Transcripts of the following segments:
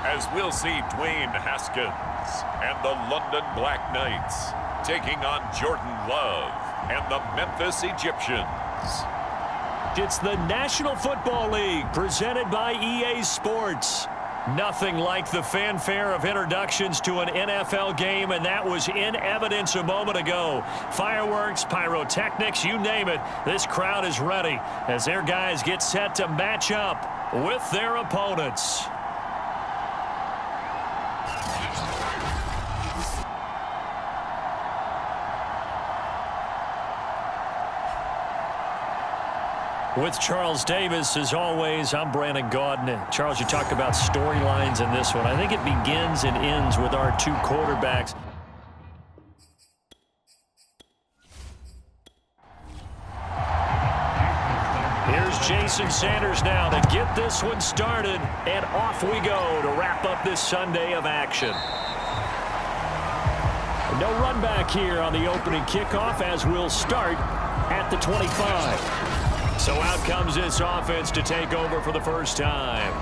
as we'll see Dwayne Haskins and the London Black Knights taking on Jordan Love and the Memphis Egyptians. It's the National Football League presented by EA Sports. Nothing like the fanfare of introductions to an NFL game, and that was in evidence a moment ago. Fireworks, pyrotechnics, you name it. This crowd is ready as their guys get set to match up with their opponents. With Charles Davis, as always, I'm Brandon Gaudin. Charles, you talked about storylines in this one. I think it begins and ends with our two quarterbacks. Here's Jason Sanders now to get this one started, and off we go to wrap up this Sunday of action. No run back here on the opening kickoff as we'll start at the 25. So out comes this offense to take over for the first time.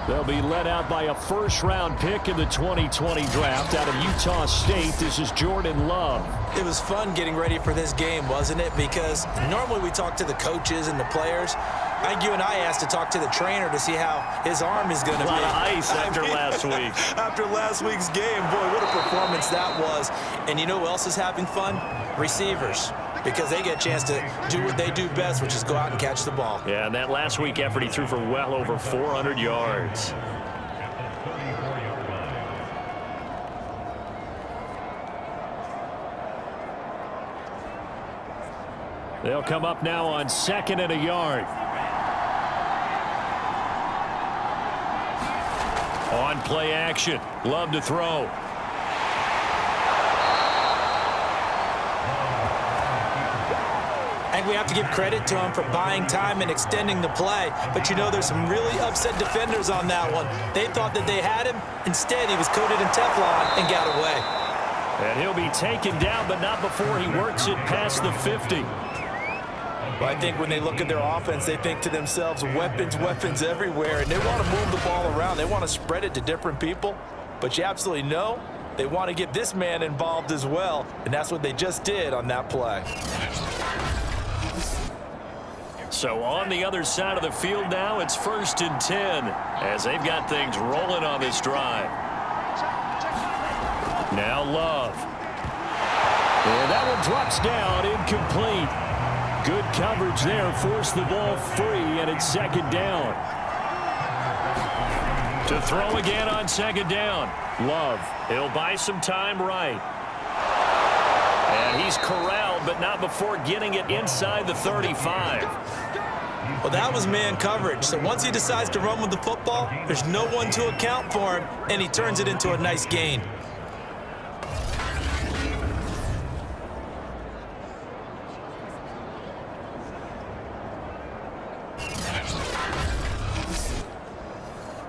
They'll be led out by a first-round pick in the 2020 draft out of Utah State. This is Jordan Love. It was fun getting ready for this game, wasn't it? Because normally we talk to the coaches and the players. I think you and I asked to talk to the trainer to see how his arm is going to be. A lot of ice after last week. After last week's game, boy, what a performance that was. And you know who else is having fun? Receivers. Because they get a chance to do what they do best, which is go out and catch the ball. Yeah, and that last week effort, he threw for well over 400 yards. They'll come up now on 2nd and a yard. On play action. Love to throw. And we have to give credit to him for buying time and extending the play. But you know, there's some really upset defenders on that one. They thought that they had him. Instead, he was coated in Teflon and got away. And he'll be taken down, but not before he works it past the 50. Well, I think when they look at their offense, they think to themselves, weapons, weapons everywhere. And they want to move the ball around. They want to spread it to different people. But you absolutely know they want to get this man involved as well. And that's what they just did on that play. So on the other side of the field now, it's 1st and 10 as they've got things rolling on this drive. Now Love. And that one drops down, incomplete. Good coverage there, forced the ball free, and it's 2nd down. To throw again on 2nd down. Love, he'll buy some time right. And he's corralled, but not before getting it inside the 35. Well, that was man coverage. So once he decides to run with the football, there's no one to account for him, and he turns it into a nice gain.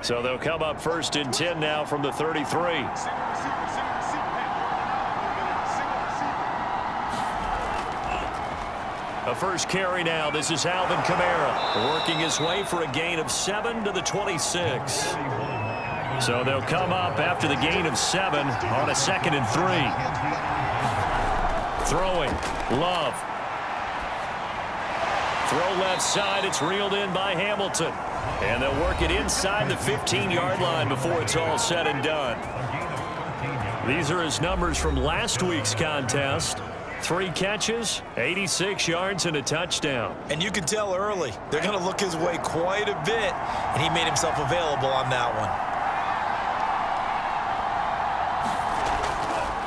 So they'll come up 1st and 10 now from the 33. A first carry now. This is Alvin Kamara working his way for a gain of 7 to the 26. So they'll come up after the gain of 7 on a 2nd and 3. Throwing. Love. Throw left side. It's reeled in by Hamilton. And they'll work it inside the 15-yard line before it's all said and done. These are his numbers from last week's contest. 3 catches, 86 yards, and a touchdown. And you can tell early they're going to look his way quite a bit, and he made himself available on that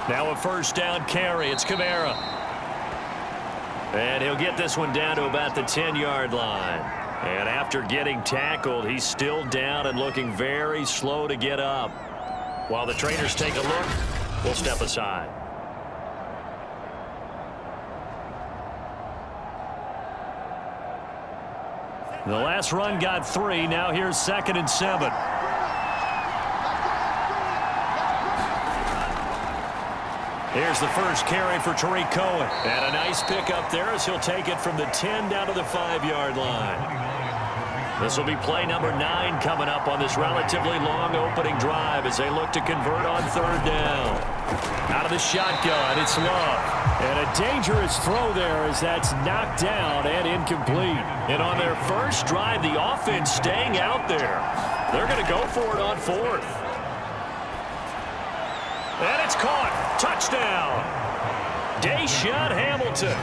one. Now a first down carry. It's Kamara. And he'll get this one down to about the 10-yard line. And after getting tackled, he's still down and looking very slow to get up. While the trainers take a look, we'll step aside. The last run got 3. Now here's 2nd and 7. Here's the first carry for Tariq Cohen. And a nice pick up there as he'll take it from the 10 down to the 5-yard line. This will be play number 9 coming up on this relatively long opening drive as they look to convert on 3rd down. Out of the shotgun, it's Love. And a dangerous throw there as that's knocked down and incomplete. And on their first drive, the offense staying out there. They're going to go for it on 4th. And it's caught. Touchdown. Deshaun Hamilton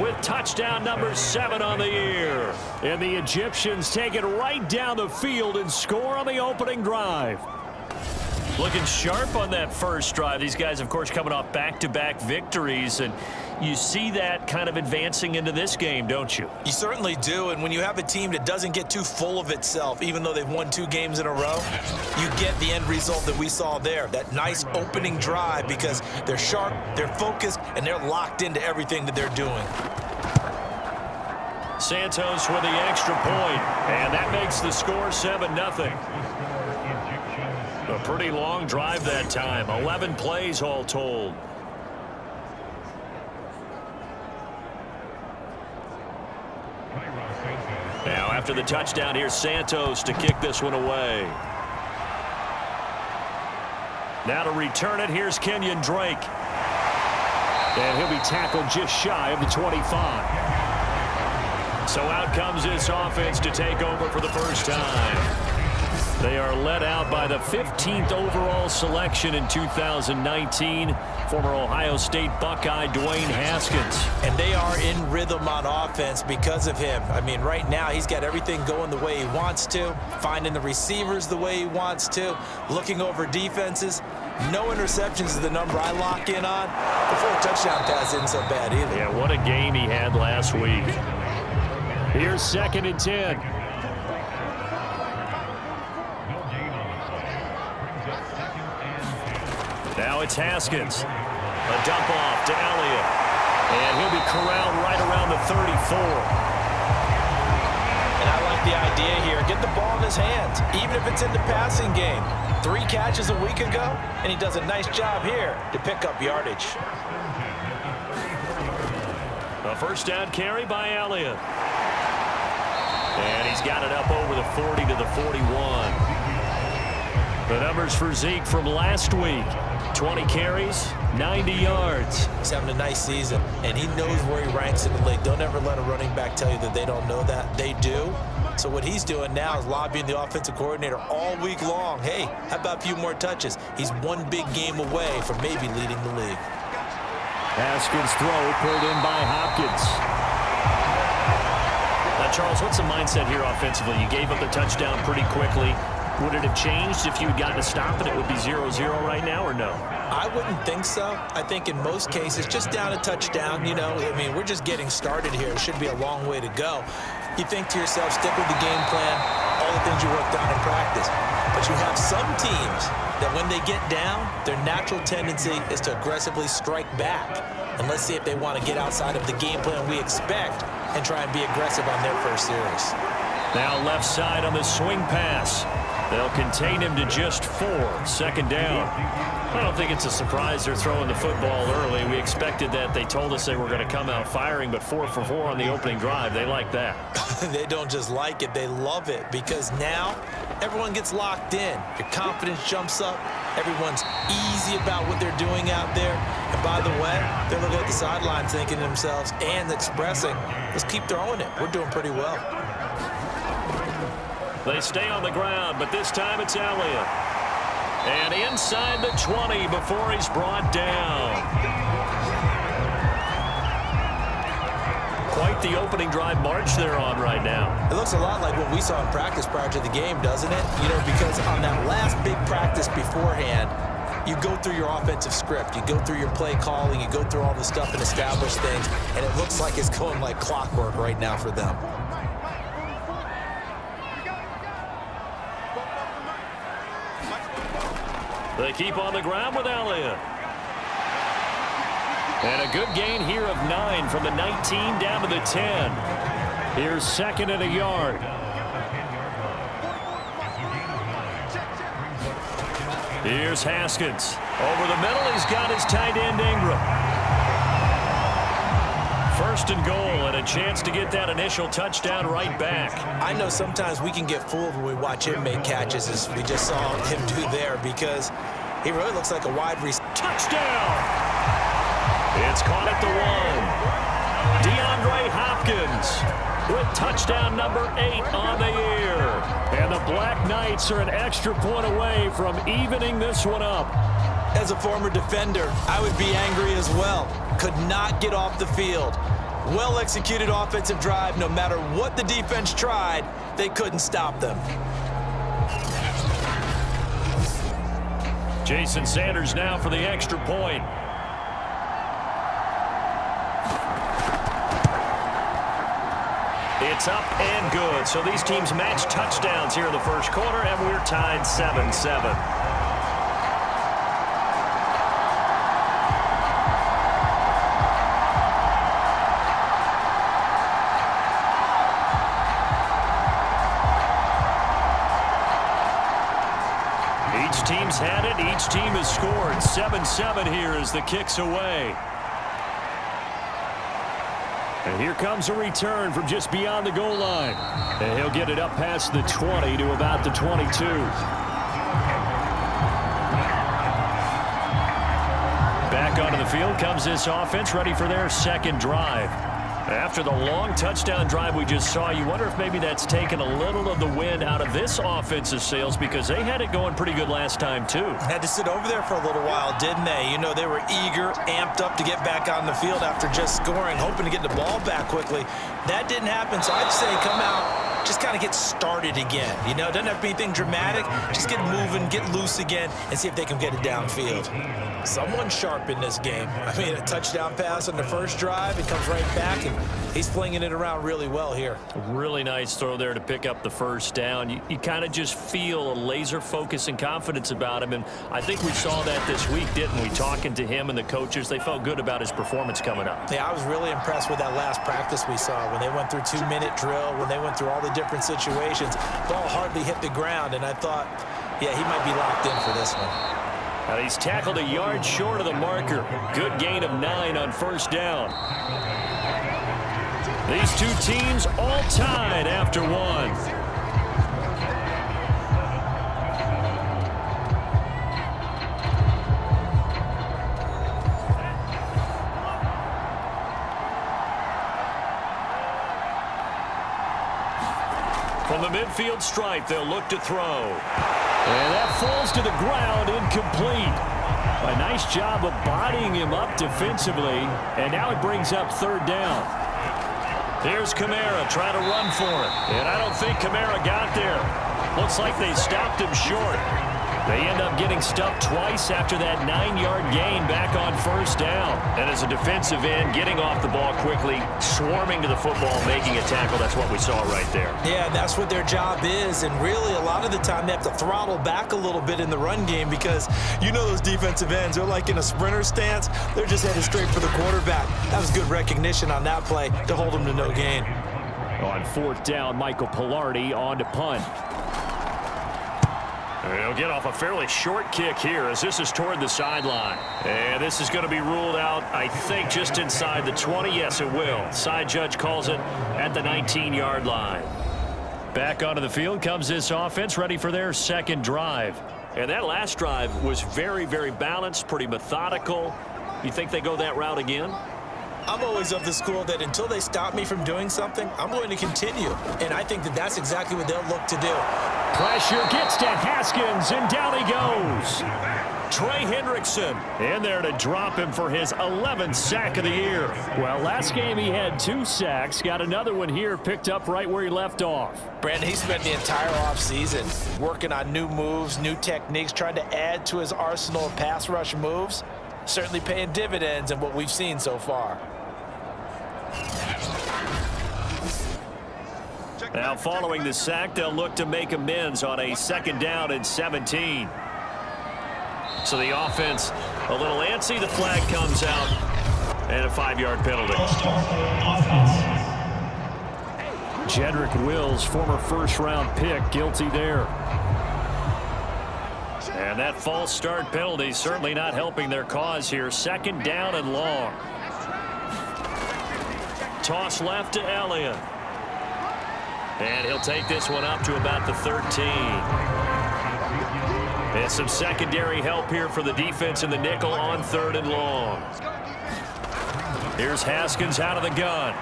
with touchdown number 7 on the year. And the Egyptians take it right down the field and score on the opening drive. Looking sharp on that first drive. These guys, of course, coming off back-to-back victories, and you see that kind of advancing into this game, don't you? You certainly do, and when you have a team that doesn't get too full of itself, even though they've won 2 games in a row, you get the end result that we saw there, that nice opening drive, because they're sharp, they're focused, and they're locked into everything that they're doing. Santos with the extra point, and that makes the score 7-0. A pretty long drive that time. 11 plays all told. Now after the touchdown, here's Santos to kick this one away. Now to return it, here's Kenyon Drake. And he'll be tackled just shy of the 25. So out comes this offense to take over for the first time. They are led out by the 15th overall selection in 2019, former Ohio State Buckeye Dwayne Haskins. And they are in rhythm on offense because of him. I mean, right now he's got everything going the way he wants to, finding the receivers the way he wants to, looking over defenses. No interceptions is the number I lock in on. The 4 touchdown pass isn't so bad either. Yeah, what a game he had last week. Here's 2nd and 10. Now it's Haskins. A dump off to Elliott. And he'll be corralled right around the 34. And I like the idea here. Get the ball in his hands, even if it's in the passing game. 3 catches a week ago, and he does a nice job here to pick up yardage. A first down carry by Elliott. And he's got it up over the 40 to the 41. The numbers for Zeke from last week. 20 carries, 90 yards. He's having a nice season, and he knows where he ranks in the league. Don't ever let a running back tell you that they don't know that. They do. So what he's doing now is lobbying the offensive coordinator all week long. Hey, how about a few more touches? He's one big game away from maybe leading the league. Haskins' throw pulled in by Hopkins. Now, Charles, what's the mindset here offensively? You gave up the touchdown pretty quickly. Would it have changed if you had gotten a stop and it would be 0-0 right now, or no? I wouldn't think so. I think in most cases, just down a touchdown, you know, I mean, we're just getting started here. It should be a long way to go. You think to yourself, stick with the game plan, all the things you worked on in practice. But you have some teams that when they get down, their natural tendency is to aggressively strike back. And let's see if they want to get outside of the game plan we expect and try and be aggressive on their first series. Now left side on the swing pass. They'll contain him to just 4. 2nd down. I don't think it's a surprise they're throwing the football early. We expected that. They told us they were going to come out firing, but 4 for 4 on the opening drive. They like that. They don't just like it, they love it, because now everyone gets locked in. Your confidence jumps up. Everyone's easy about what they're doing out there. And by the way, they're looking at the sidelines thinking to themselves and expressing, let's keep throwing it. We're doing pretty well. They stay on the ground, but this time it's Elliott. And inside the 20 before he's brought down. Quite the opening drive march they're on right now. It looks a lot like what we saw in practice prior to the game, doesn't it? You know, because on that last big practice beforehand, you go through your offensive script, you go through your play calling, you go through all the stuff and establish things, and it looks like it's going like clockwork right now for them. They keep on the ground with Elliott. And a good gain here of 9 from the 19 down to the 10. Here's 2nd and a yard. Here's Haskins. Over the middle, he's got his tight end Ingram. 1st and goal and a chance to get that initial touchdown right back. I know sometimes we can get fooled when we watch him make catches, as we just saw him do there, because he really looks like a wide receiver. Touchdown! It's caught at the 1. DeAndre Hopkins with touchdown number 8 on the year. And the Black Knights are an extra point away from evening this one up. As a former defender, I would be angry as well. Could not get off the field. Well-executed offensive drive. No matter what the defense tried, they couldn't stop them. Jason Sanders now for the extra point. It's up and good. So these teams match touchdowns here in the first quarter, and we're tied 7-7. Each team's had it. Each team has scored. 7-7 here as the kick's away. And here comes a return from just beyond the goal line. And he'll get it up past the 20 to about the 22. Back onto the field comes this offense, ready for their second drive. After the long touchdown drive we just saw, you wonder if maybe that's taken a little of the wind out of this offensive sails, because they had it going pretty good last time too. Had to sit over there for a little while, didn't they? You know, they were eager, amped up to get back on the field after just scoring, hoping to get the ball back quickly. That didn't happen, so I'd say come out, just kind of get started again. You know, it doesn't have to be anything dramatic. Just get moving, get loose again, and see if they can get it downfield. Someone's sharp in this game. I mean, a touchdown pass on the first drive, it comes right back, and he's flinging it around really well here. Really nice throw there to pick up the first down. You kind of just feel a laser focus and confidence about him, and I think we saw that this week, didn't we? Talking to him and the coaches, they felt good about his performance coming up. Yeah, I was really impressed with that last practice we saw when they went through 2-minute drill, when they went through all the different situations. Ball hardly hit the ground, and I thought, yeah, he might be locked in for this one. And he's tackled a yard short of the marker. Good gain of 9 on first down. These two teams all tied after 1. From the midfield stripe, they'll look to throw. And that falls to the ground, incomplete. A nice job of bodying him up defensively, and now it brings up 3rd down. Here's Kamara trying to run for it, and I don't think Kamara got there. Looks like they stopped him short. They end up getting stuffed twice after that 9-yard gain back on first down. And as a defensive end, getting off the ball quickly, swarming to the football, making a tackle, that's what we saw right there. Yeah, that's what their job is. And really, a lot of the time, they have to throttle back a little bit in the run game, because you know those defensive ends, they're like in a sprinter stance. They're just headed straight for the quarterback. That was good recognition on that play to hold them to no gain. On 4th down, Michael Pilardi on to punt. He'll get off a fairly short kick here as this is toward the sideline. And this is going to be ruled out, I think, just inside the 20. Yes, it will. Side judge calls it at the 19-yard line. Back onto the field comes this offense, ready for their second drive. And that last drive was very, very balanced, pretty methodical. You think they go that route again? I'm always of the school that until they stop me from doing something, I'm going to continue. And I think that that's exactly what they'll look to do. Pressure gets to Haskins, and down he goes. Trey Hendrickson in there to drop him for his 11th sack of the year. Well, last game he had 2 sacks. Got another one here, picked up right where he left off. Brandon, he spent the entire offseason working on new moves, new techniques, trying to add to his arsenal of pass rush moves. Certainly paying dividends in what we've seen so far. Now, following the sack, they'll look to make amends on a 2nd down and 17. So the offense a little antsy. The flag comes out, and a 5-yard penalty. Jedrick Wills, former first-round pick, guilty there. And that false start penalty certainly not helping their cause here. 2nd down and long. toss left to Elliott. And he'll take this one up to about the 13. And some secondary help here for the defense in the nickel on 3rd and long. Here's Haskins out of the gun.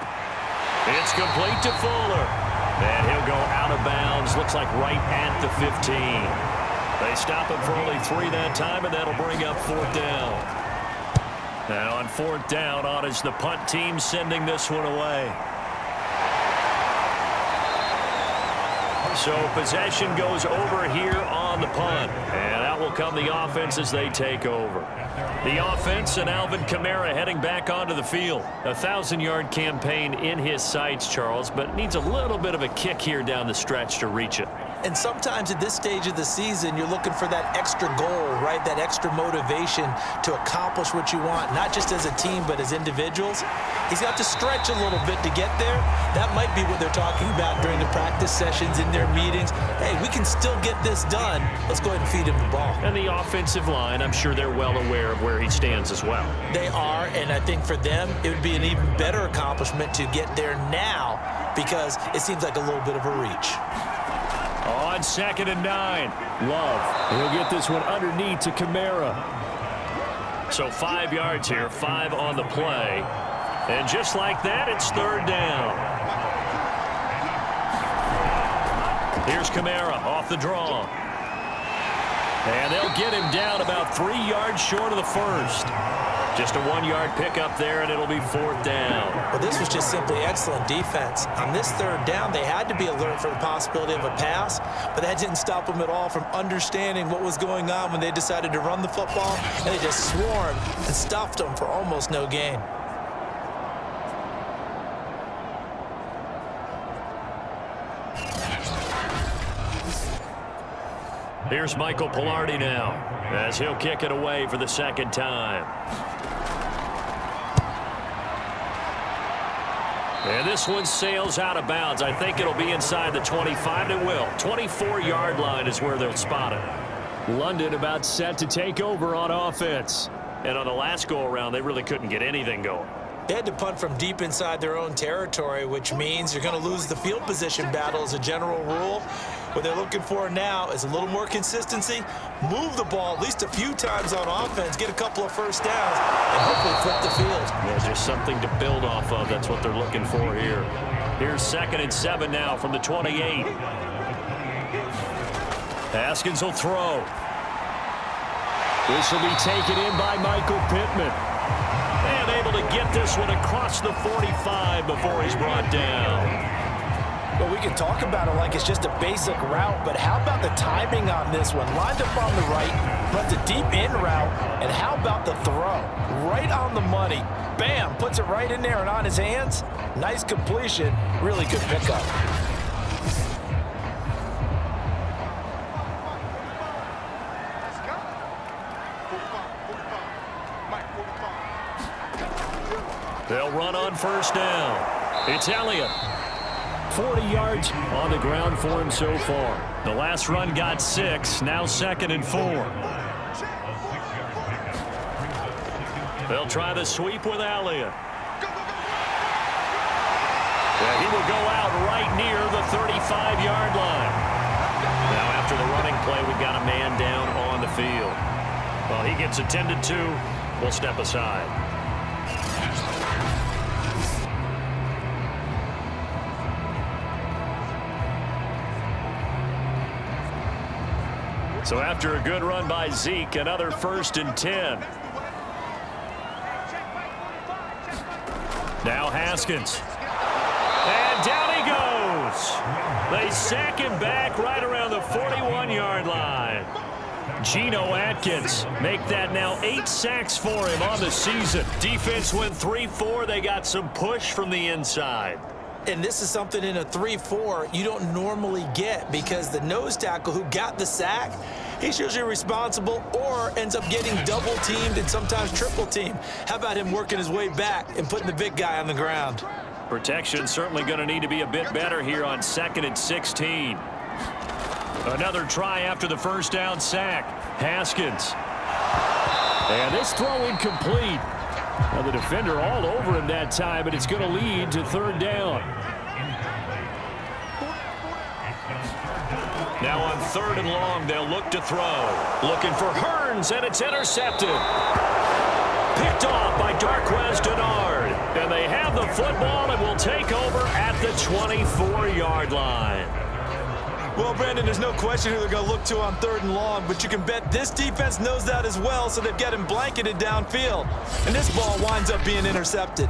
It's complete to Fuller. And he'll go out of bounds. Looks like right at the 15. They stop him for only 3 that time, and that'll bring up 4th down. Now on 4th down, on is the punt team sending this one away. So possession goes over here on the punt. And out will come the offense as they take over. The offense and Alvin Kamara heading back onto the field. A 1,000-yard campaign in his sights, Charles, but needs a little bit of a kick here down the stretch to reach it. And sometimes at this stage of the season, you're looking for that extra goal, right? That extra motivation to accomplish what you want, not just as a team, but as individuals. He's got to stretch a little bit to get there. That might be what they're talking about during the practice sessions, in their meetings. Hey, we can still get this done. Let's go ahead and feed him the ball. And the offensive line, I'm sure they're well aware of where he stands as well. They are, and I think for them, it would be an even better accomplishment to get there now because it seems like a little bit of a reach. On 2nd and 9, Love. He'll get this one underneath to Kamara. So 5 yards here, 5 on the play. And just like that, it's 3rd down. Here's Kamara off the draw. And they'll get him down about 3 yards short of the first. Just a 1-yard pickup there, and it'll be 4th down. Well, this was just simply excellent defense. On this 3rd down, they had to be alert for the possibility of a pass, but that didn't stop them at all from understanding what was going on when they decided to run the football, and they just swarmed and stuffed them for almost no gain. Here's Michael Palardy now, as he'll kick it away for the 2nd time. And this one sails out of bounds. I think it'll be inside the 25. It will. 24-yard line is where they'll spot it. London about set to take over on offense. And on the last go-around, they really couldn't get anything going. They had to punt from deep inside their own territory, which means you're going to lose the field position battle as a general rule. What they're looking for now is a little more consistency, move the ball at least a few times on offense, get a couple of first downs, and hopefully flip the field. There's just something to build off of. That's what they're looking for here. Here's 2nd and 7 now from the 28. Haskins will throw. This will be taken in by Michael Pittman. And able to get this one across the 45 before he's brought down. Well, we can talk about it like it's just a basic route, but how about the timing on this one? Lined up on the right, runs a deep in route, and how about the throw? Right on the money. Bam, puts it right in there and on his hands. Nice completion, really good pickup. They'll run on 1st down. It's Elliott. 40 yards on the ground for him so far. The last run got 6, now 2nd and 4. They'll try the sweep with Elliott. Yeah, he will go out right near the 35-yard line. Now after the running play, we've got a man down on the field. Well, he gets attended to. We'll step aside. So after a good run by Zeke, another 1st and 10. Now Haskins. And down he goes. They sack him back right around the 41-yard line. Geno Atkins make that now 8 sacks for him on the season. Defense went 3-4. They got some push from the inside. And this is something in a 3-4 you don't normally get because the nose tackle who got the sack, he's usually responsible or ends up getting double teamed and sometimes triple teamed. How about him working his way back and putting the big guy on the ground? Protection certainly going to need to be a bit better here on 2nd and 16. Another try after the 1st down sack. Haskins. And this throw incomplete. Now the defender all over him that time, but it's going to lead to third down. Now on third and long, they'll look to throw. Looking for Hearns, and it's intercepted. Picked off by Darqueze Dennard. And they have the football and will take over at the 24-yard line. Well, Brandon, there's no question who they're going to look to on third and long, but you can bet this defense knows that as well, so they've got him blanketed downfield. And this ball winds up being intercepted.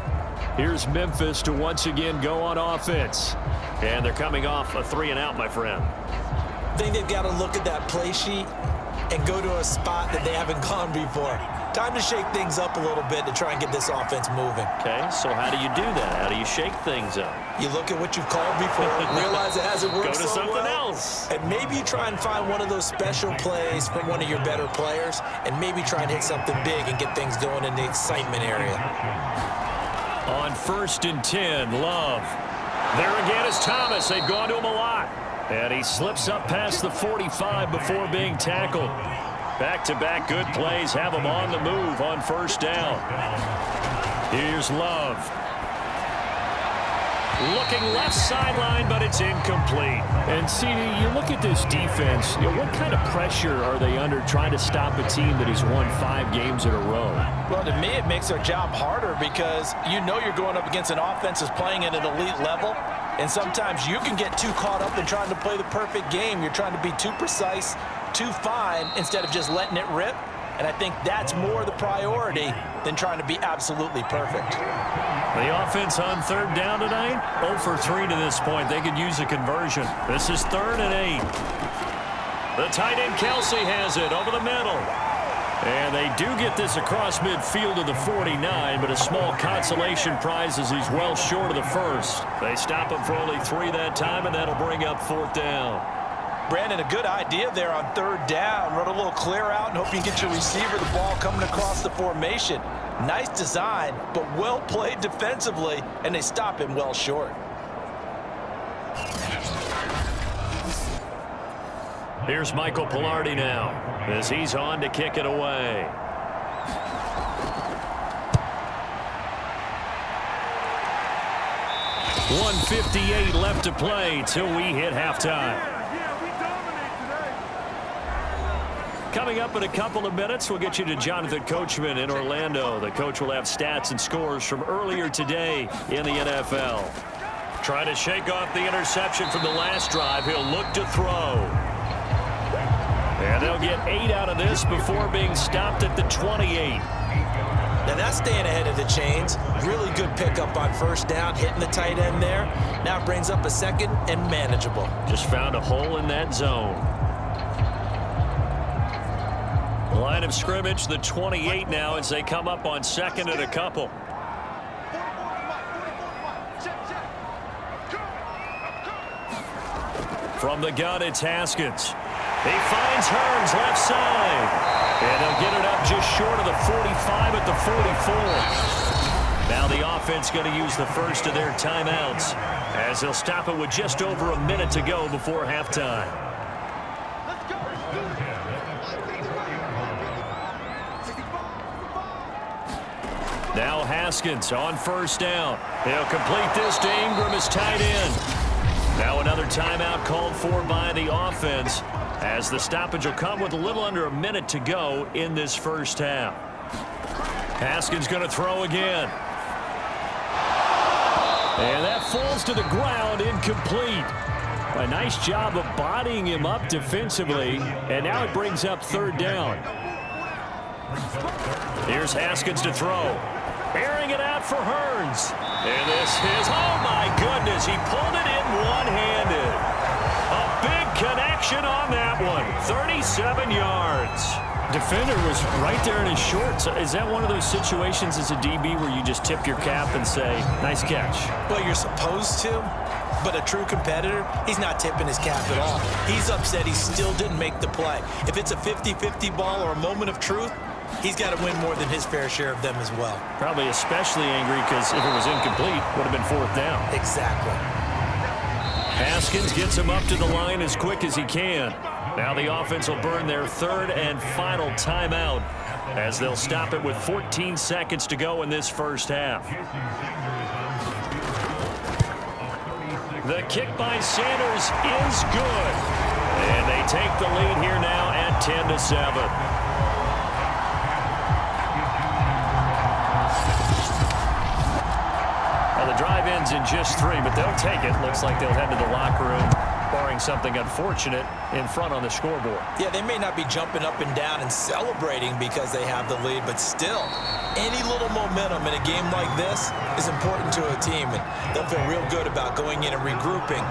Here's Memphis to once again go on offense. And they're coming off a 3-and-out, my friend. I think they've got to look at that play sheet and go to a spot that they haven't gone before. Time to shake things up a little bit to try and get this offense moving. Okay, so how do you do that? How do you shake things up? You look at what you've called before, realize it hasn't worked Go to so something well, else. and maybe you try and find one of those special plays from one of your better players, and maybe try and hit something big and get things going in the excitement area. On 1st and 10, Love. There again is Thomas. They've gone to him a lot. And he slips up past the 45 before being tackled. Back-to-back good plays have him on the move on first down. Here's Love. Looking left sideline, but it's incomplete. And, CD, you look at this defense, what kind of pressure are they under trying to stop a team that has won 5 games in a row? Well, to me, it makes their job harder because you know you're going up against an offense that's playing at an elite level. And sometimes you can get too caught up in trying to play the perfect game. You're trying to be too precise, too fine, instead of just letting it rip. And I think that's more the priority than trying to be absolutely perfect. The offense on third down tonight, 0 for 3 to this point. They could use a conversion. This is 3rd and 8. The tight end Kelsey has it over the middle. And they do get this across midfield to the 49, but a small consolation prize as he's well short of the first. They stop him for only 3 that time, and that'll bring up 4th down. Brandon, a good idea there on third down. Run a little clear out and hope you can get your receiver the ball coming across the formation. Nice design, but well played defensively, and they stop him well short. Here's Michael Palardy now as he's on to kick it away. .158 left to play till we hit halftime. Coming up in a couple of minutes, we'll get you to Jonathan Coachman in Orlando. The coach will have stats and scores from earlier today in the NFL. Trying to shake off the interception from the last drive. He'll look to throw. And they'll get 8 out of this before being stopped at the 28. Now that's staying ahead of the chains. Really good pickup on first down, hitting the tight end there. Now it brings up a second and manageable. Just found a hole in that zone. Line of scrimmage, the 28 now as they come up on 2nd and a couple. From the gun, it's Haskins. He finds Hearns left side. And they'll get it up just short of the 45 at the 44. Now the offense going to use the first of their timeouts as they'll stop it with just over a minute to go before halftime. Now Haskins on first down. He'll complete this to Ingram as tight end. Now another timeout called for by the offense as the stoppage will come with a little under a minute to go in this first half. Haskins going to throw again. And that falls to the ground, incomplete. A nice job of bodying him up defensively, and now it brings up third down. Here's Haskins to throw. Airing it out for Hearns. And this is, oh my goodness, he pulled it in one-handed. A big connection on that one, 37 yards. Defender was right there in his shorts. Is that one of those situations as a DB where you just tip your cap and say, nice catch? Well, you're supposed to, but a true competitor, he's not tipping his cap at all. He's upset he still didn't make the play. If it's a 50-50 ball or a moment of truth, he's got to win more than his fair share of them as well. Probably especially angry because if it was incomplete, would have been 4th down. Exactly. Haskins gets him up to the line as quick as he can. Now the offense will burn their 3rd and final timeout as they'll stop it with 14 seconds to go in this first half. The kick by Sanders is good. And they take the lead here now at 10-7. The drive ends in just 3, but they'll take it. Looks like they'll head to the locker room, barring something unfortunate in front on the scoreboard. Yeah, they may not be jumping up and down and celebrating because they have the lead, but still, any little momentum in a game like this is important to a team, and they'll feel real good about going in and regrouping,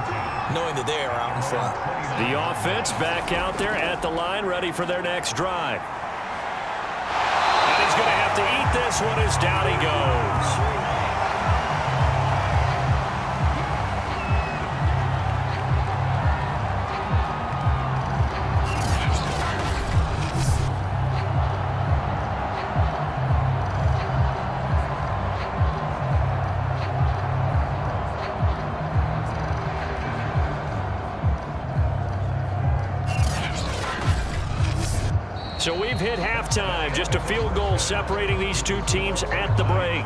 knowing that they are out in front. The offense back out there at the line, ready for their next drive. And he's going to have to eat this one as down he goes. So we've hit halftime, just a field goal separating these two teams at the break.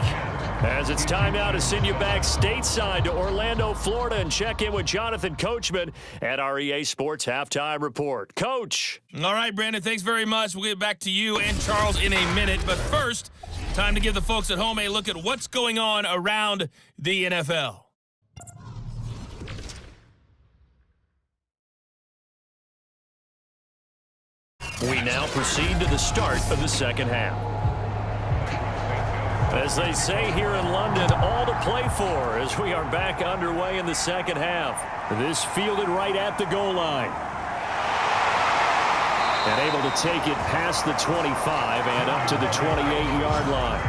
As it's time now to send you back stateside to Orlando, Florida, and check in with Jonathan Coachman at our EA Sports Halftime Report. Coach. All right, Brandon, thanks very much. We'll get back to you and Charles in a minute. But first, time to give the folks at home a look at what's going on around the NFL. We now proceed to the start of the second half. As they say here in London, all to play for as we are back underway in the second half. This fielded right at the goal line. And able to take it past the 25 and up to the 28-yard line.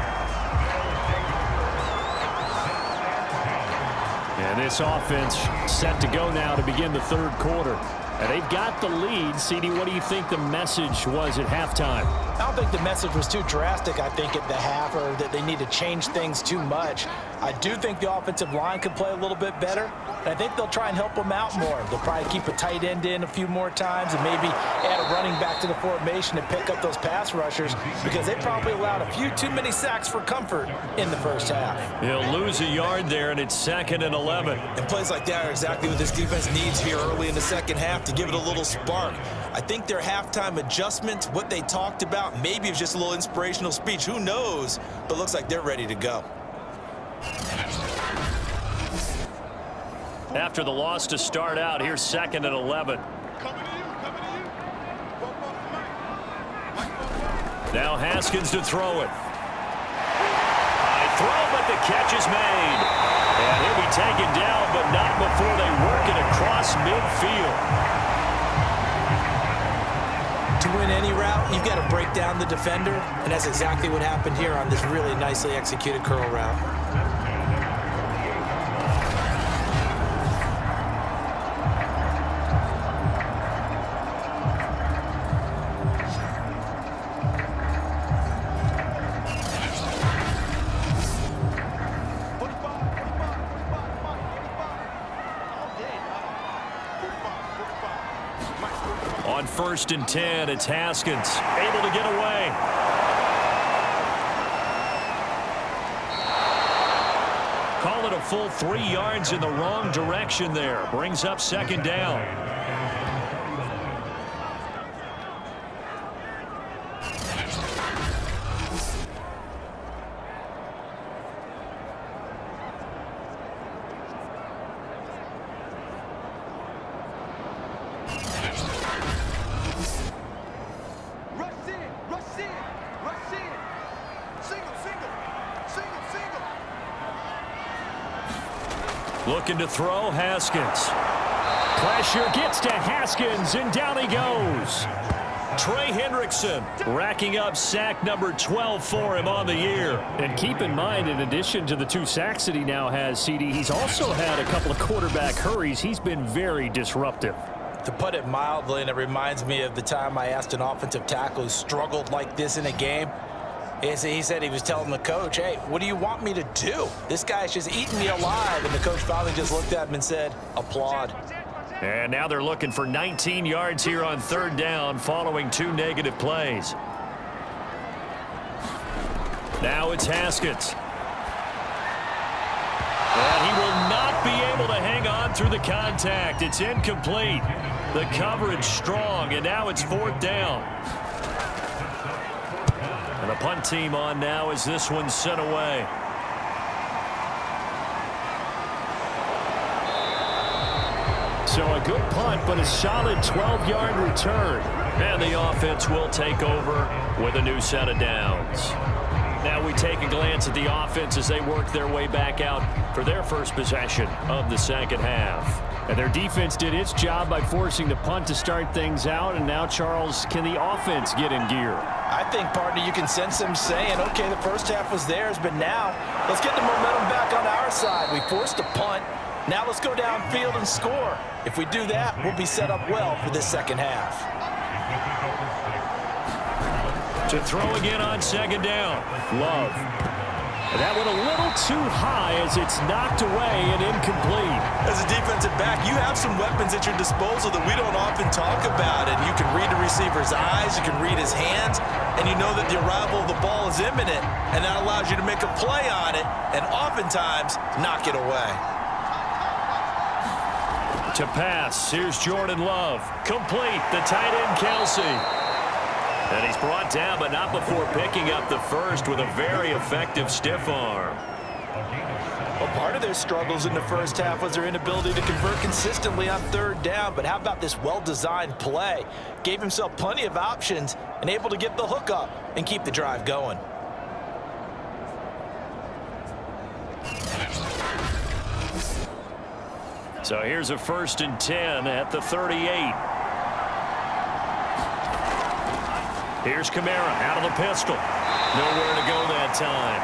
And this offense set to go now to begin the third quarter. And they've got the lead. CD, what do you think the message was at halftime? I don't think the message was too drastic, I think, at the half, or that they need to change things too much. I do think the offensive line could play a little bit better, and I think they'll try and help them out more. They'll probably keep a tight end in a few more times and maybe add a running back to the formation to pick up those pass rushers, because they probably allowed a few too many sacks for comfort in the first half. He'll lose a yard there, and it's 2nd and 11. And plays like that are exactly what this defense needs here early in the second half to give it a little spark. I think their halftime adjustments, what they talked about, maybe it was just a little inspirational speech. Who knows? But looks like they're ready to go. After the loss to start out, here's 2nd and 11. Now Haskins to throw it. High throw, but the catch is made. And he'll be taken down, but not before they work it across midfield. To win any route, you've got to break down the defender, and that's exactly what happened here on this really nicely executed curl route. On 1st and 10, it's Haskins, able to get away. Call it a full 3 yards in the wrong direction there. Brings up 2nd down. Looking to throw, Haskins. Pressure gets to Haskins, and down he goes. Trey Hendrickson racking up sack number 12 for him on the year. And keep in mind, in addition to the 2 sacks that he now has, CD, he's also had a couple of quarterback hurries. He's been very disruptive. To put it mildly, and it reminds me of the time I asked an offensive tackle who struggled like this in a game. He said he was telling the coach, hey, what do you want me to do? This guy's just eating me alive. And the coach finally just looked at him and said, applaud. And now they're looking for 19 yards here on 3rd down following 2 negative plays. Now it's Haskins. And he will not be able to hang on through the contact. It's incomplete. The coverage strong, and now it's 4th down. And the punt team on now as this one's sent away. So a good punt, but a solid 12-yard return. And the offense will take over with a new set of downs. Now we take a glance at the offense as they work their way back out for their first possession of the second half. And their defense did its job by forcing the punt to start things out. And now, Charles, can the offense get in gear? I think, partner, you can sense them saying, okay, the first half was theirs, but now let's get the momentum back on our side. We forced a punt. Now let's go downfield and score. If we do that, we'll be set up well for this second half. To throw again on second down. Love. That one a little too high as it's knocked away and incomplete. As a defensive back, you have some weapons at your disposal that we don't often talk about. And you can read the receiver's eyes, you can read his hands, and you know that the arrival of the ball is imminent. And that allows you to make a play on it and oftentimes knock it away. To pass, here's Jordan Love. Complete, the tight end Kelsey. And he's brought down, but not before picking up the first with a very effective stiff arm. Well, part of their struggles in the first half was their inability to convert consistently on third down. But how about this well-designed play? Gave himself plenty of options and able to get the hook up and keep the drive going. So here's a 1st and 10 at the 38. Here's Kamara out of the pistol. Nowhere to go that time.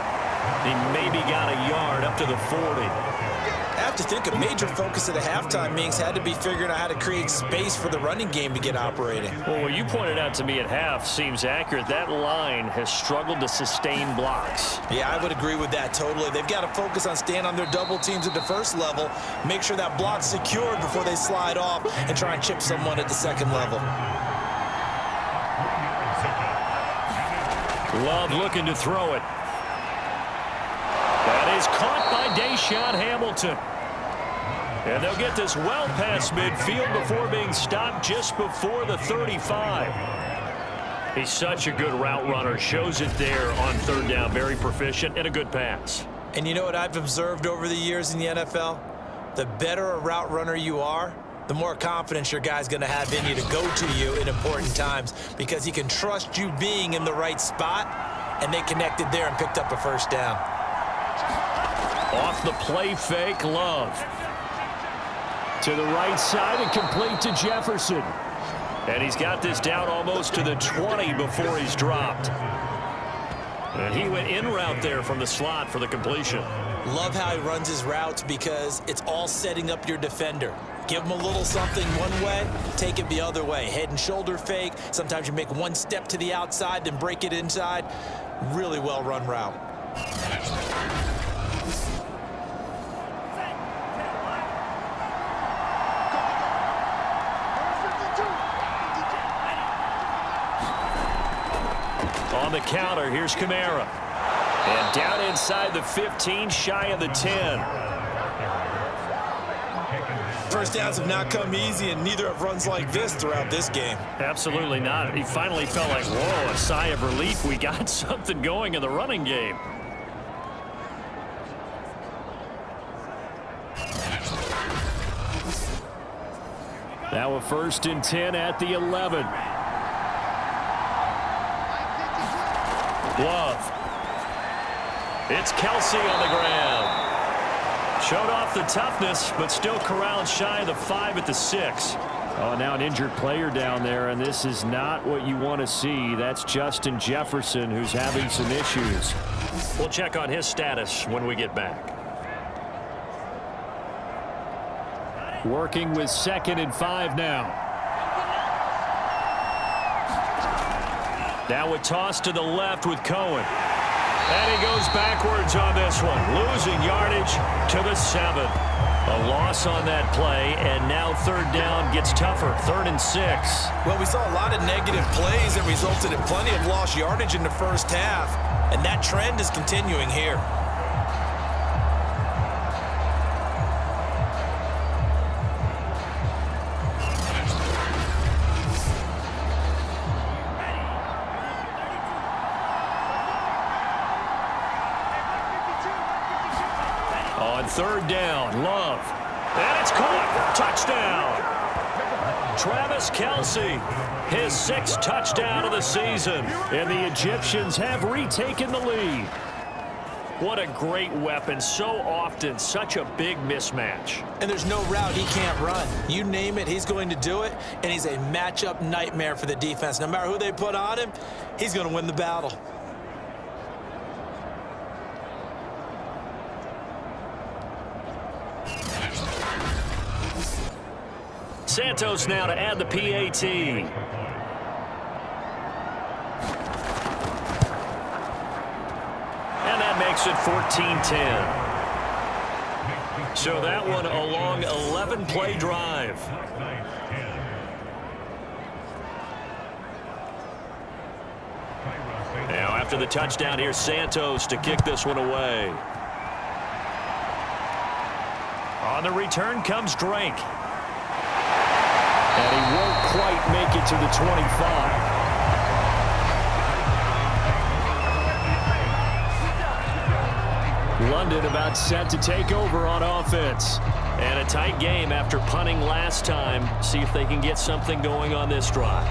He maybe got a yard up to the 40. I have to think a major focus of the halftime meetings had to be figuring out how to create space for the running game to get operating. Well, what you pointed out to me at half seems accurate. That line has struggled to sustain blocks. Yeah, I would agree with that totally. They've got to focus on staying on their double teams at the first level, make sure that block's secured before they slide off and try and chip someone at the second level. Love looking to throw it. That is caught by Deshaun Hamilton. And they'll get this well past midfield before being stopped just before the 35. He's such a good route runner. Shows it there on third down. Very proficient and a good pass. And you know what I've observed over the years in the NFL? The better a route runner you are, the more confidence your guy's going to have in you to go to you in important times because he can trust you being in the right spot, and they connected there and picked up a first down. Off the play fake, Love. To the right side and complete to Jefferson. And he's got this down almost to the 20 before he's dropped. And he went in route there from the slot for the completion. Love how he runs his routes because it's all setting up your defender. Give him a little something one way, take it the other way. Head and shoulder fake. Sometimes you make one step to the outside, then break it inside. Really well run route. On the counter, here's Kamara. And down inside the 15, shy of the 10. First downs have not come easy, and neither have runs like this throughout this game. Absolutely not. He finally felt like, whoa, a sigh of relief. We got something going in the running game. Now a 1st and 10 at the 11. Love. It's Kelsey on the ground. Showed off the toughness, but still corralled shy of the 5 at the 6. Oh, now an injured player down there, and this is not what you want to see. That's Justin Jefferson, who's having some issues. We'll check on his status when we get back. Working with 2nd and 5 now. Now a toss to the left with Cohen. And he goes backwards on this one, losing yardage to the 7. A loss on that play, and now third down gets tougher. 3rd and 6. Well, we saw a lot of negative plays that resulted in plenty of lost yardage in the first half, and that trend is continuing here. On 3rd down, Love. And it's caught. Touchdown. Travis Kelce, his 6th touchdown of the season. And the Egyptians have retaken the lead. What a great weapon. So often, such a big mismatch. And there's no route he can't run. You name it, he's going to do it, and he's a matchup nightmare for the defense. No matter who they put on him, he's going to win the battle. Santos now to add the PAT. And that makes it 14-10. So that one a long 11-play drive. Now after the touchdown, here's Santos to kick this one away. On the return comes Drake. And he won't quite make it to the 25. London about set to take over on offense. And a tight game after punting last time. See if they can get something going on this drive.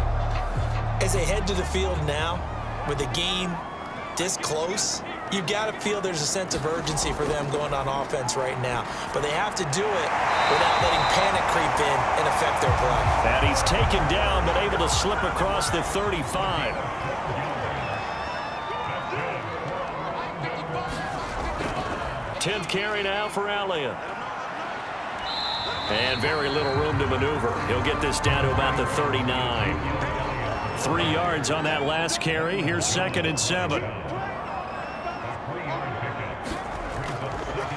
As they head to the field now, with the game this close, you've got to feel there's a sense of urgency for them going on offense right now. But they have to do it without letting panic creep in and affect their play. And he's taken down, but able to slip across the 35. Tenth carry now for Elliott. And very little room to maneuver. He'll get this down to about the 39. 3 yards on that last carry. Here's 2nd and 7.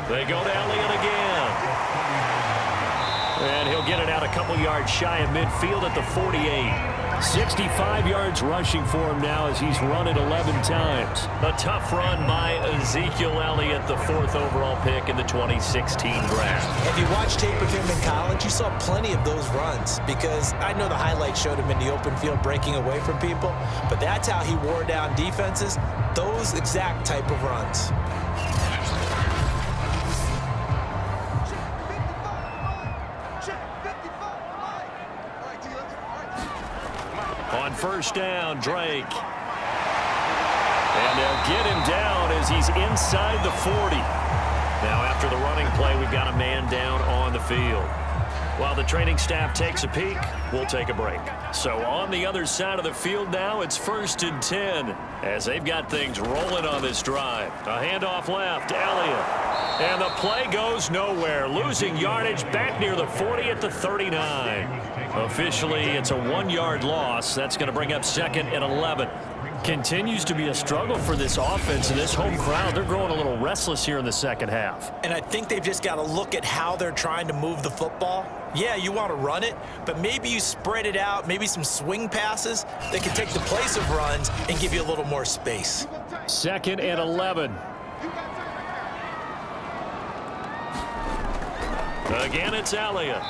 They go to Elliott again. And he'll get it out a couple yards shy of midfield at the 48. 65 yards rushing for him now as he's run it 11 times. A tough run by Ezekiel Elliott, the 4th overall pick in the 2016 draft. If you watched tape of him in college, you saw plenty of those runs because I know the highlights showed him in the open field breaking away from people, but that's how he wore down defenses, those exact type of runs. On 1st down, Drake. And they'll get him down as he's inside the 40. Now after the running play, we've got a man down on the field. While the training staff takes a peek, we'll take a break. So on the other side of the field now, it's 1st and 10 as they've got things rolling on this drive. A handoff left, Elliott. And the play goes nowhere, losing yardage back near the 40 at the 39. Officially, it's a 1-yard loss. That's going to bring up 2nd and 11. Continues to be a struggle for this offense and this home crowd. They're growing a little restless here in the second half. And I think they've just got to look at how they're trying to move the football. Yeah, you want to run it, but maybe you spread it out, maybe some swing passes that can take the place of runs and give you a little more space. 2nd and 11. Again, it's Elliott.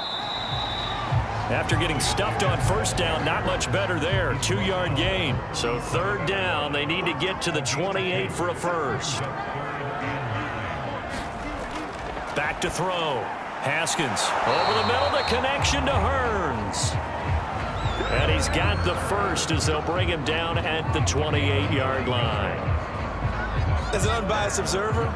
After getting stuffed on 1st down, not much better there. 2-yard gain. So 3rd down, they need to get to the 28 for a first. Back to throw. Haskins over the middle, the connection to Hearns. And he's got the first as they'll bring him down at the 28-yard line. As an unbiased observer,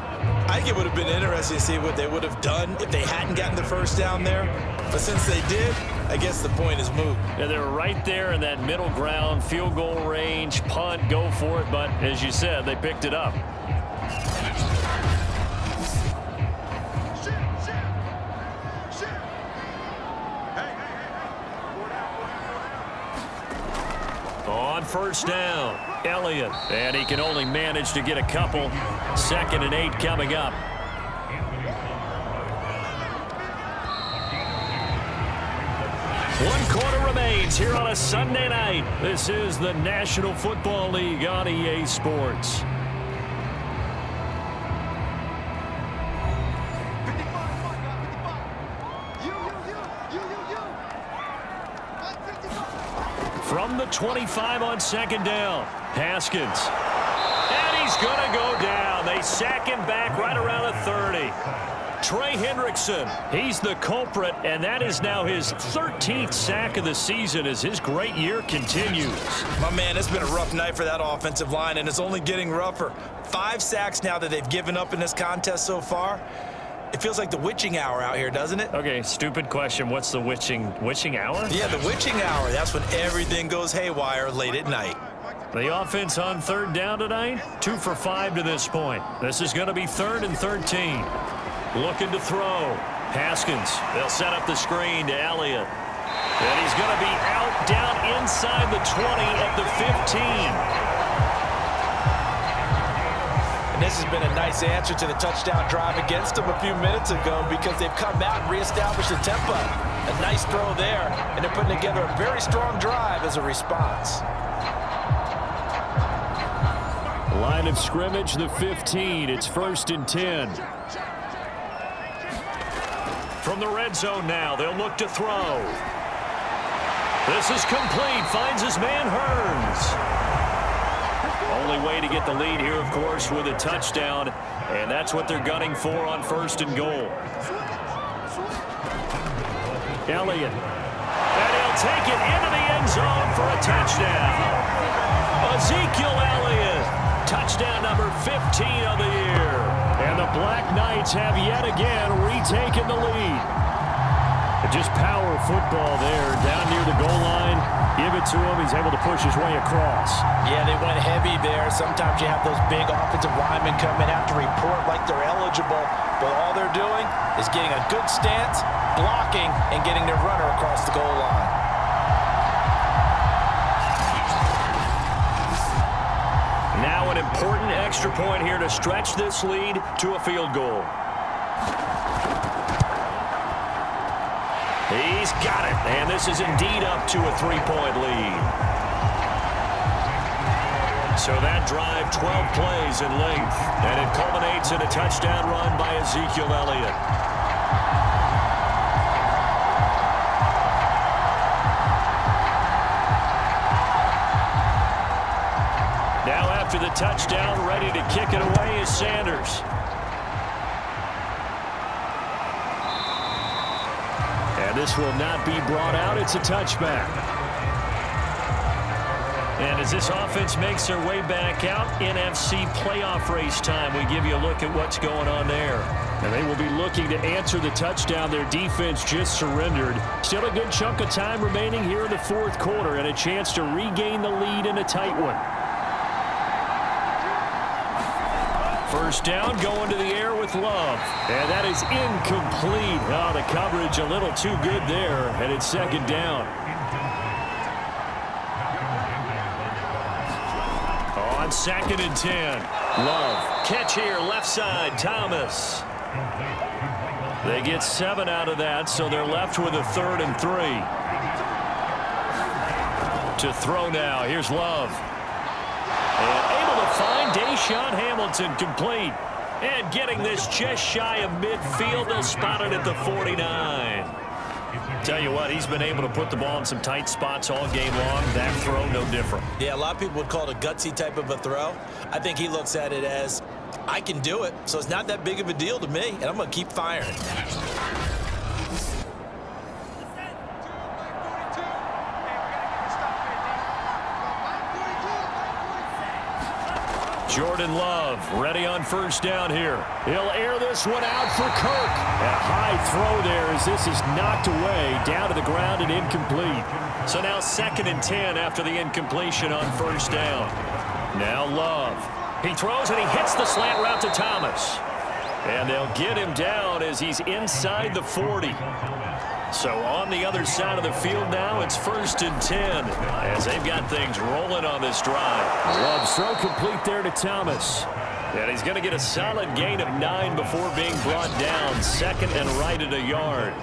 I think it would have been interesting to see what they would have done if they hadn't gotten the first down there. But since they did, I guess the point is moot. Yeah, they're right there in that middle ground, field goal range, punt, go for it. But as you said, they picked it up. On 1st down, Elliott. And he can only manage to get a couple. 2nd and 8 coming up. games here on a Sunday night. This is the National Football League on EA Sports. From the 25 on second down, Haskins. And he's going to go down. They sack him back right around the 30. Trey Hendrickson, he's the culprit, and that is now his 13th sack of the season as his great year continues. My man, it's been a rough night for that offensive line, and it's only getting rougher. 5 sacks now that they've given up in this contest so far. It feels like the witching hour out here, doesn't it? Okay, stupid question. What's the witching hour? Yeah, the witching hour. That's when everything goes haywire late at night. The offense on third down tonight, 2 for 5 to this point. This is going to be 3rd and 13. Looking to throw. Haskins. They'll set up the screen to Elliott. And he's going to be out down inside the 20 at the 15. And this has been a nice answer to the touchdown drive against them a few minutes ago because they've come out and reestablished the tempo. A nice throw there, and they're putting together a very strong drive as a response. Line of scrimmage, the 15. It's 1st and 10. From the red zone now, they'll look to throw. This is complete. Finds his man Hearns. Only way to get the lead here, of course, with a touchdown, and that's what they're gunning for on 1st and goal. Elliott. And he'll take it into the end zone for a touchdown. Ezekiel Elliott. Touchdown number 15 of the year. And the Black Knights have yet again retaken the lead. Just power football there down near the goal line. Give it to him. He's able to push his way across. Yeah, they went heavy there. Sometimes you have those big offensive linemen come in, have to report like they're eligible, but all they're doing is getting a good stance, blocking, and getting their runner across the goal line. Now an important extra point here to stretch this lead to a field goal. He's got it, and this is indeed up to a 3-point lead. So that drive, 12 plays in length, and it culminates in a touchdown run by Ezekiel Elliott. Now after the touchdown, ready to kick it away is Sanders. This will not be brought out. It's a touchback. And as this offense makes their way back out, NFC playoff race time, we give you a look at what's going on there. And they will be looking to answer the touchdown. Their defense just surrendered. Still a good chunk of time remaining here in the 4th quarter and a chance to regain the lead in a tight one. First down, going to the air with Love. And that is incomplete. Oh, the coverage a little too good there, and it's 2nd down. On 2nd and 10. Love. Catch here, left side, Thomas. They get 7 out of that, so they're left with a 3rd and 3. To throw now, here's Love. And able to find Deshaun Hamilton complete. And getting this just shy of midfield, they'll spot it at the 49. Tell you what, he's been able to put the ball in some tight spots all game long. That throw, no different. Yeah, a lot of people would call it a gutsy type of a throw. I think he looks at it as, I can do it, so it's not that big of a deal to me, and I'm going to keep firing. Jordan Love ready on 1st down here. He'll air this one out for Kirk. A high throw there as this is knocked away, down to the ground and incomplete. So now 2nd and 10 after the incompletion on 1st down. Now Love. He throws and he hits the slant route to Thomas. And they'll get him down as he's inside the 40. So on the other side of the field now, it's 1st and 10 as they've got things rolling on this drive. Love's throw complete there to Thomas. And he's going to get a solid gain of 9 before being brought down. 2nd and right at a yard.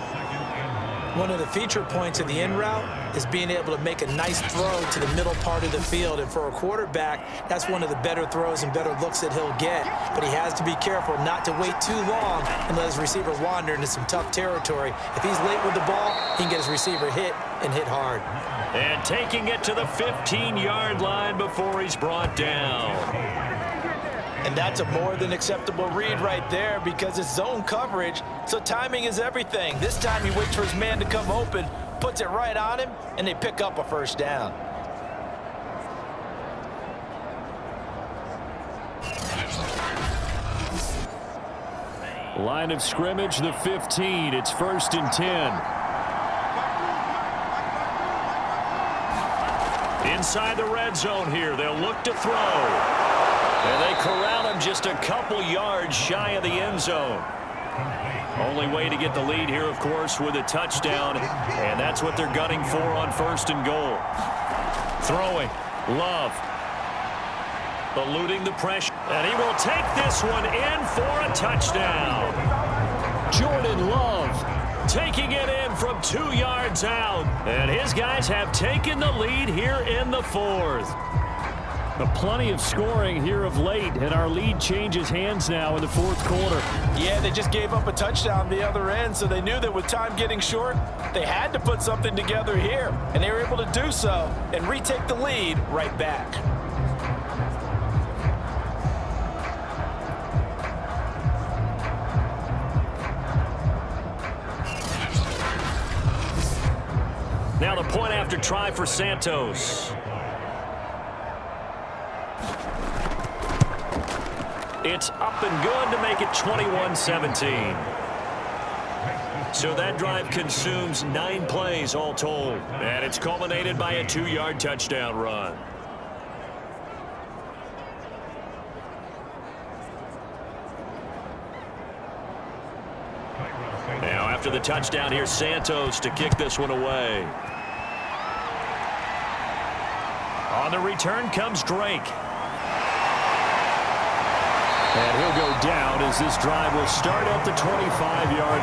One of the feature points of the in route is being able to make a nice throw to the middle part of the field. And for a quarterback, that's one of the better throws and better looks that he'll get. But he has to be careful not to wait too long and let his receiver wander into some tough territory. If he's late with the ball, he can get his receiver hit and hit hard. And taking it to the 15-yard line before he's brought down. And that's a more than acceptable read right there because it's zone coverage, so timing is everything. This time he waits for his man to come open, puts it right on him, and they pick up a first down. Line of scrimmage, the 15. It's 1st and 10. Inside the red zone here. They'll look to throw. And they corral him just a couple yards shy of the end zone. Only way to get the lead here, of course, with a touchdown. And that's what they're gunning for on 1st and goal. Throwing. Love. Eluding the pressure. And he will take this one in for a touchdown. Jordan Love taking it in from 2 yards out. And his guys have taken the lead here in the 4th. Plenty of scoring here of late, and our lead changes hands now in the 4th quarter. Yeah, they just gave up a touchdown the other end, so they knew that with time getting short, they had to put something together here, and they were able to do so and retake the lead right back. Now the point after try for Santos. It's up and good to make it 21-17. So that drive consumes 9 plays all told. And it's culminated by a 2-yard touchdown run. Now after the touchdown, here's Santos to kick this one away. On the return comes Drake. And he'll go down as this drive will start at the 25-yard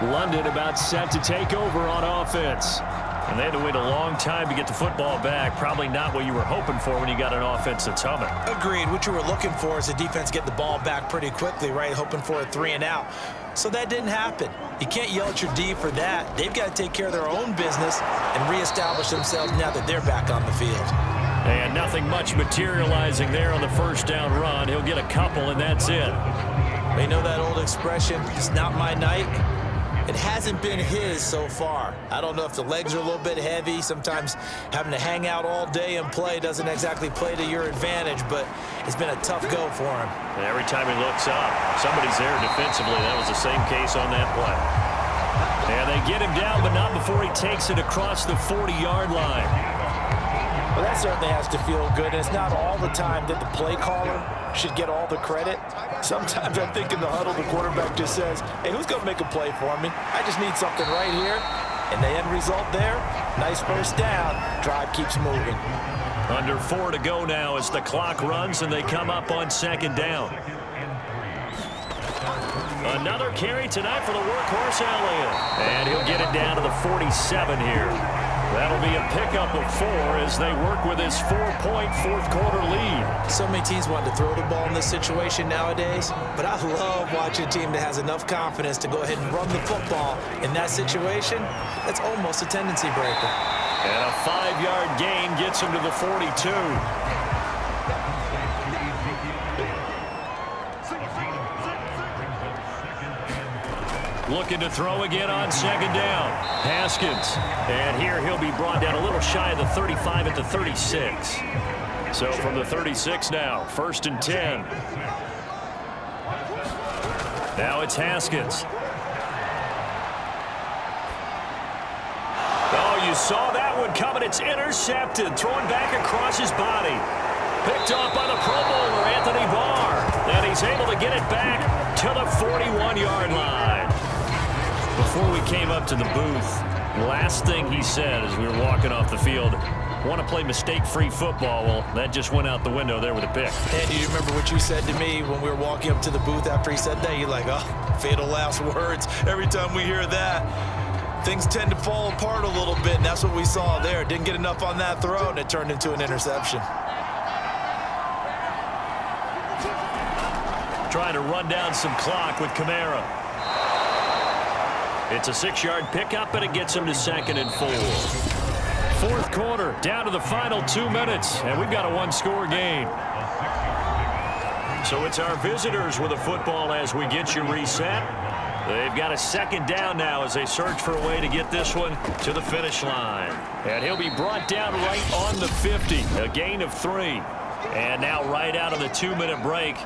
line. London about set to take over on offense. And they had to wait a long time to get the football back. Probably not what you were hoping for when you got an offense that's humming. Agreed. What you were looking for is the defense get the ball back pretty quickly, right? Hoping for a 3 and out. So that didn't happen. You can't yell at your D for that. They've got to take care of their own business and reestablish themselves now that they're back on the field. And nothing much materializing there on the first down run. He'll get a couple, and that's it. You know that old expression, it's not my night? It hasn't been his so far. I don't know if the legs are a little bit heavy. Sometimes having to hang out all day and play doesn't exactly play to your advantage, but it's been a tough go for him. And every time he looks up, somebody's there defensively. That was the same case on that play. And they get him down, but not before he takes it across the 40-yard line. Well, that certainly has to feel good, and it's not all the time that the play caller should get all the credit. Sometimes I think in the huddle, the quarterback just says, hey, who's going to make a play for me? I just need something right here. And the end result there, nice first down. Drive keeps moving. Under 4 to go now as the clock runs and they come up on 2nd down. Another carry tonight for the workhorse Elliott. And he'll get it down to the 47 here. That'll be a pickup of 4 as they work with his 4-point 4th quarter lead. So many teams want to throw the ball in this situation nowadays, but I love watching a team that has enough confidence to go ahead and run the football. In that situation, that's almost a tendency breaker. And a 5-yard gain gets him to the 42. Looking to throw again on 2nd down. Haskins. And here he'll be brought down a little shy of the 35 at the 36. So from the 36 now, 1st and 10. Now it's Haskins. Oh, you saw that one coming. It's intercepted. Thrown back across his body. Picked off by the Pro Bowler, Anthony Barr. And he's able to get it back to the 41-yard line. Before we came up to the booth, last thing he said as we were walking off the field, want to play mistake-free football. Well, that just went out the window there with a pick. And do you remember what you said to me when we were walking up to the booth after he said that? You're like, oh, fatal last words. Every time we hear that, things tend to fall apart a little bit, and that's what we saw there. Didn't get enough on that throw, and it turned into an interception. Trying to run down some clock with Kamara. It's a 6-yard pickup, and it gets him to 2nd and 4. Fourth quarter, down to the final 2 minutes, and we've got a one-score game. So it's our visitors with the football as we get you reset. They've got a 2nd down now as they search for a way to get this one to the finish line. And he'll be brought down right on the 50, a gain of 3. And now right out of the 2-minute break,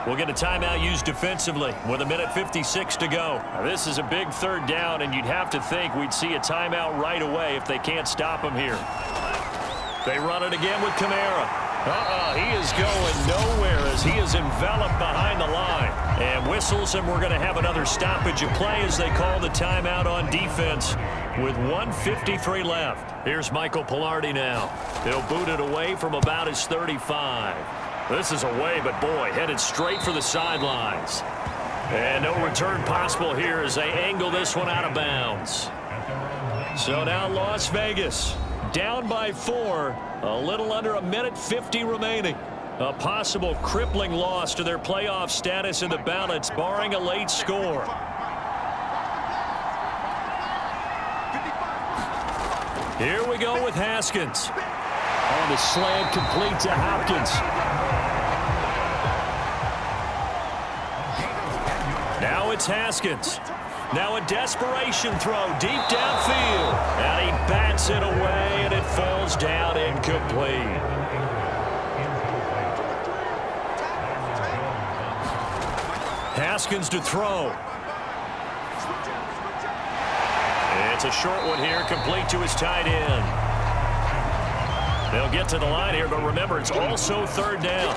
we'll get a timeout used defensively with 1:56 to go. Now, this is a big 3rd down, and you'd have to think we'd see a timeout right away if they can't stop him here. They run it again with Kamara. He is going nowhere as he is enveloped behind the line. And whistles, and we're going to have another stoppage of play as they call the timeout on defense with 1:53 left. Here's Michael Palardy now. He'll boot it away from about his 35. This is away, but boy, headed straight for the sidelines. And no return possible here as they angle this one out of bounds. So now Las Vegas down by 4, a little under 1:50 remaining. A possible crippling loss to their playoff status in the balance, barring a late score. Here we go with Haskins. On the slant, complete to Hopkins. Now it's Haskins. Now a desperation throw deep downfield. And he bats it away, and it falls down incomplete. Haskins to throw. It's a short one here, complete to his tight end. They'll get to the line here, but remember, it's also 3rd down.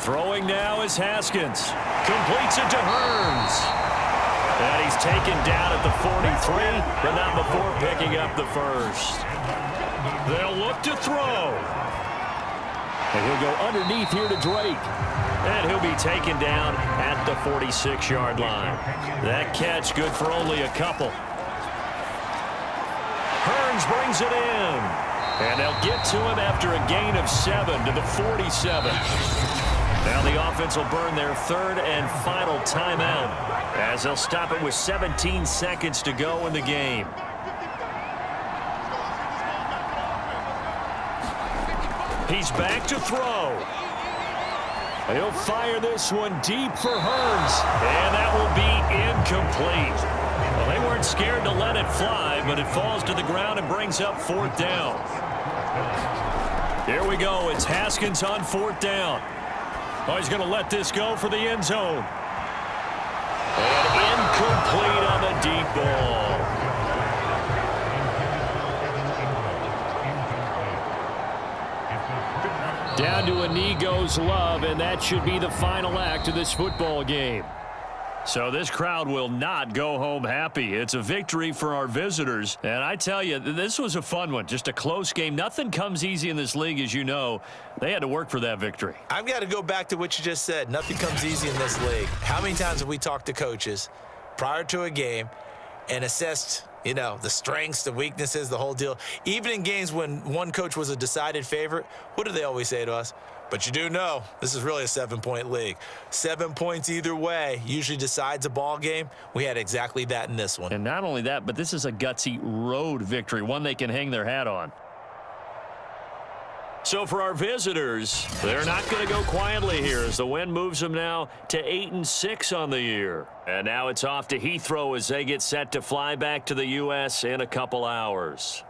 Throwing now is Haskins. Completes it to Hearns. And he's taken down at the 43, but not before picking up the 1st. They'll look to throw. And he'll go underneath here to Drake. And he'll be taken down at the 46-yard line. That catch good for only a couple. Hearns brings it in. And they'll get to him after a gain of 7 to the 47. Now the offense will burn their 3rd and final timeout as they'll stop it with 17 seconds to go in the game. He's back to throw. He'll fire this one deep for Hearns, and that will be incomplete. Well, they weren't scared to let it fly, but it falls to the ground and brings up 4th down. Here we go. It's Haskins on 4th down. Oh, he's going to let this go for the end zone. And incomplete on the deep ball. Down to a knee goes Love, and that should be the final act of this football game. So this crowd will not go home happy. It's a victory for our visitors. And I tell you, this was a fun one. Just a close game. Nothing comes easy in this league, as you know. They had to work for that victory. I've got to go back to what you just said. Nothing comes easy in this league. How many times have we talked to coaches prior to a game and assessed, you know, the strengths, the weaknesses, the whole deal? Even in games when one coach was a decided favorite, what do they always say to us? But you do know this is really a 7-point league. 7 points either way usually decides a ball game. We had exactly that in this one. And not only that, but this is a gutsy road victory, one they can hang their hat on. So for our visitors, they're not going to go quietly here as the win moves them now to 8-6 on the year. And now it's off to Heathrow as they get set to fly back to the U.S. in a couple hours.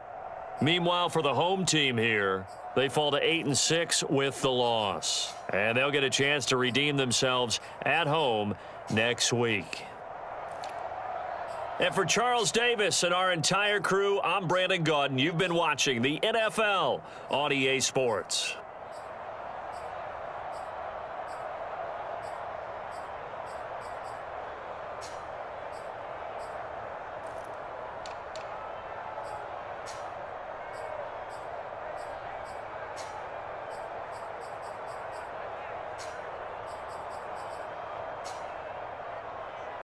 Meanwhile, for the home team here, they fall to 8-6 with the loss. And they'll get a chance to redeem themselves at home next week. And for Charles Davis and our entire crew, I'm Brandon Gaudin. You've been watching the NFL on EA Sports.